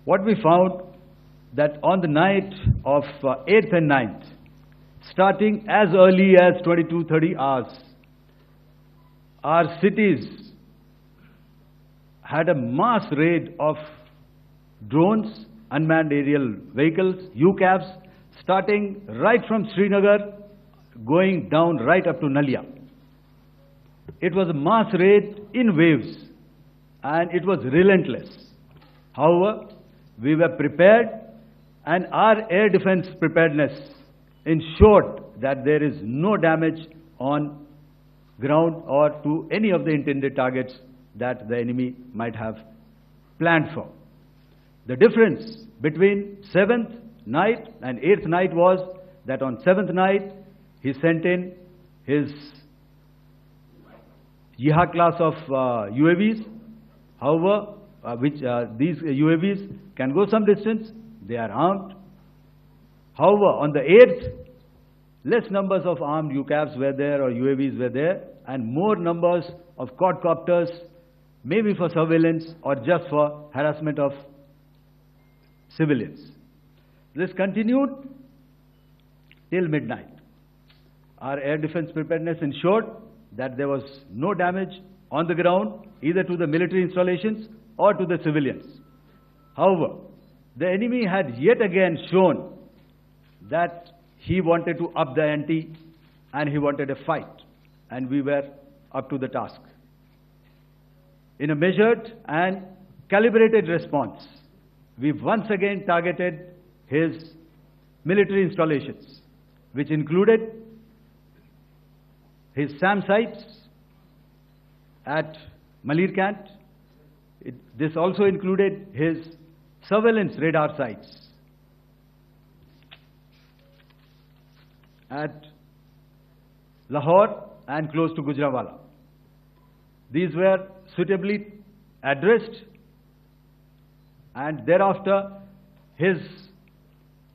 What we found that on the night of 8th and 9th, starting as early as 22:30 hours, our cities had a mass raid of drones, unmanned aerial vehicles, UCAVs, starting right from Srinagar, going down right up to Nalia. It was a mass raid in waves, and it was relentless. However, we were prepared, and our air defense preparedness ensured that there is no damage on ground or to any of the intended targets that the enemy might have planned for. The difference between 7th night and 8th night was that on 7th night, he sent in his Yeha class of UAVs. However, these UAVs can go some distance, they are armed. However, on the 8th, less numbers of armed UCAVs were there or UAVs were there, and more numbers of quadcopters, maybe for surveillance or just for harassment of civilians. This continued till midnight. Our air defense preparedness ensured that there was no damage on the ground, either to the military installations or to the civilians. However, the enemy had yet again shown that he wanted to up the ante and he wanted a fight, and we were up to the task. In a measured and calibrated response, we once again targeted his military installations, which included his SAM sites at Malirkant. This also included his surveillance radar sites at Lahore and close to Gujranwala. These were suitably addressed, and thereafter his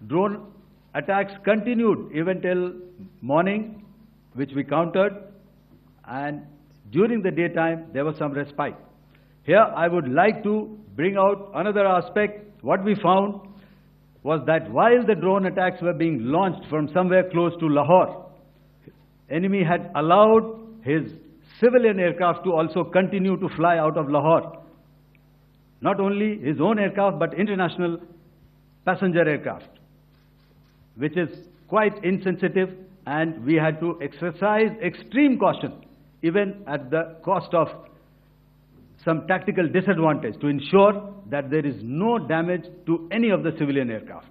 drone attacks continued even till morning, which we countered, and during the daytime there was some respite. Here I would like to bring out another aspect. What we found was that while the drone attacks were being launched from somewhere close to Lahore, enemy had allowed his civilian aircraft to also continue to fly out of Lahore. Not only his own aircraft, but international passenger aircraft, which is quite insensitive, and we had to exercise extreme caution, even at the cost of some tactical disadvantage, to ensure that there is no damage to any of the civilian aircraft.